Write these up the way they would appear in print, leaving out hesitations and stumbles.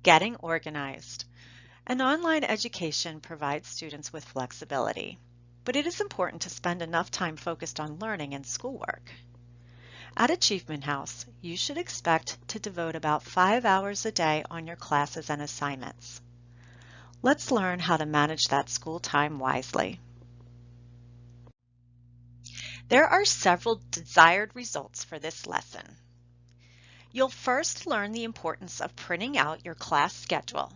Getting organized. An online education provides students with flexibility, but it is important to spend enough time focused on learning and schoolwork. At Achievement House, you should expect to devote about 5 hours a day on your classes and assignments. Let's learn how to manage that school time wisely. There are several desired results for this lesson. You'll first learn the importance of printing out your class schedule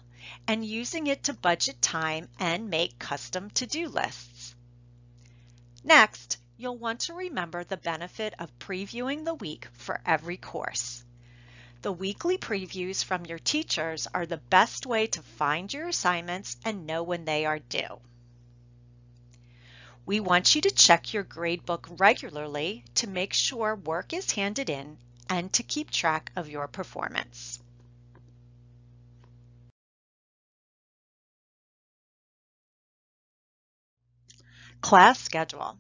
and using it to budget time and make custom to-do lists. Next, you'll want to remember the benefit of previewing the week for every course. The weekly previews from your teachers are the best way to find your assignments and know when they are due. We want you to check your gradebook regularly to make sure work is handed in and to keep track of your performance. Class schedule.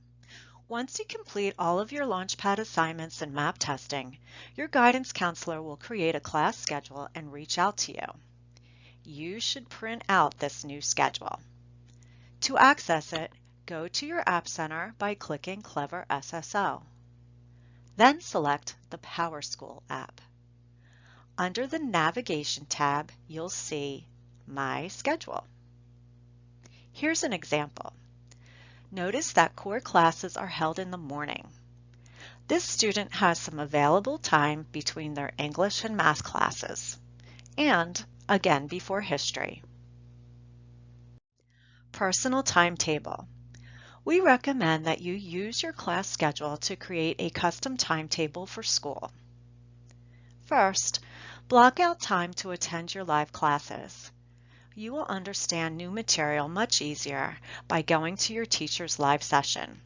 Once you complete all of your Launchpad assignments and map testing, your guidance counselor will create a class schedule and reach out to you. You should print out this new schedule. To access it, go to your App Center by clicking Clever SSO. Then select the PowerSchool app. Under the Navigation tab, you'll see My Schedule. Here's an example. Notice that core classes are held in the morning. This student has some available time between their English and math classes, and again before history. Personal timetable. We recommend that you use your class schedule to create a custom timetable for school. First, block out time to attend your live classes. You will understand new material much easier by going to your teacher's live session.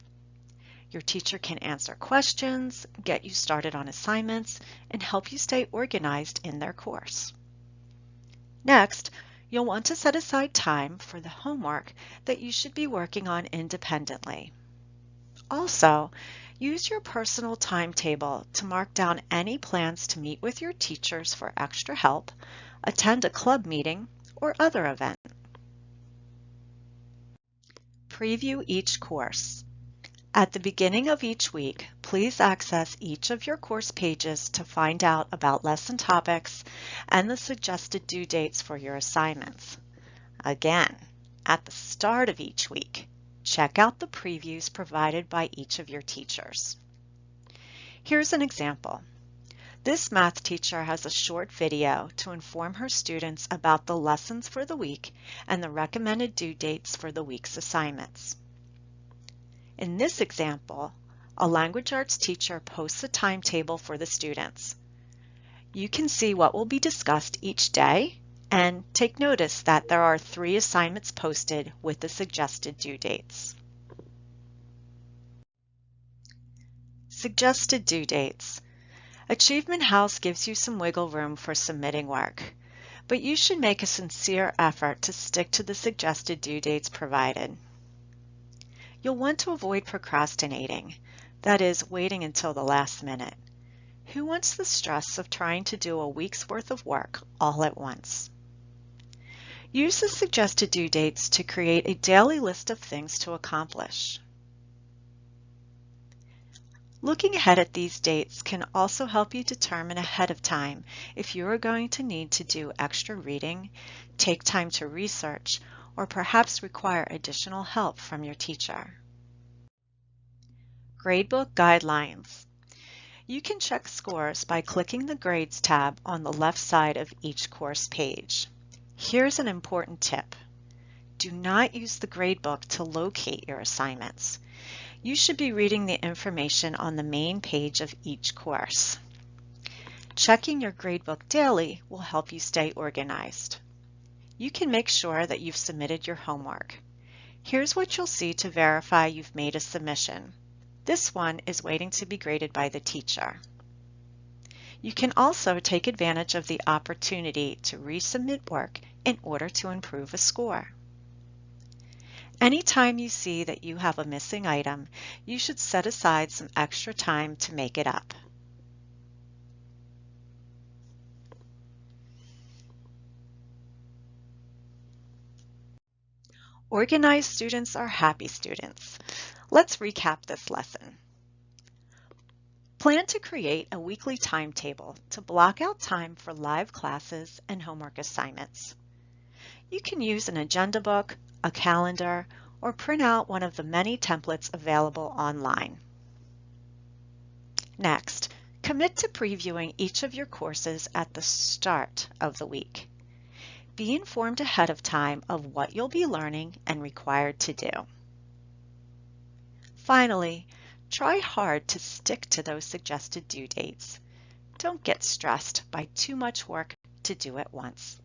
Your teacher can answer questions, get you started on assignments, and help you stay organized in their course. Next, you'll want to set aside time for the homework that you should be working on independently. Also, use your personal timetable to mark down any plans to meet with your teachers for extra help, attend a club meeting, or other event. Preview each course. At the beginning of each week, please access each of your course pages to find out about lesson topics and the suggested due dates for your assignments. Again, at the start of each week, check out the previews provided by each of your teachers. Here's an example. This math teacher has a short video to inform her students about the lessons for the week and the recommended due dates for the week's assignments. In this example, a language arts teacher posts a timetable for the students. You can see what will be discussed each day and take notice that there are 3 assignments posted with the suggested due dates. Suggested due dates. Achievement House gives you some wiggle room for submitting work, but you should make a sincere effort to stick to the suggested due dates provided. You'll want to avoid procrastinating, that is, waiting until the last minute. Who wants the stress of trying to do a week's worth of work all at once? Use the suggested due dates to create a daily list of things to accomplish. Looking ahead at these dates can also help you determine ahead of time if you are going to need to do extra reading, take time to research, or perhaps require additional help from your teacher. Gradebook Guidelines. You can check scores by clicking the Grades tab on the left side of each course page. Here's an important tip. Do not use the gradebook to locate your assignments. You should be reading the information on the main page of each course. Checking your gradebook daily will help you stay organized. You can make sure that you've submitted your homework. Here's what you'll see to verify you've made a submission. This one is waiting to be graded by the teacher. You can also take advantage of the opportunity to resubmit work in order to improve a score. Anytime you see that you have a missing item, you should set aside some extra time to make it up. Organized students are happy students. Let's recap this lesson. Plan to create a weekly timetable to block out time for live classes and homework assignments. You can use an agenda book, a calendar, or print out one of the many templates available online. Next, commit to previewing each of your courses at the start of the week. Be informed ahead of time of what you'll be learning and required to do. Finally, try hard to stick to those suggested due dates. Don't get stressed by too much work to do at once.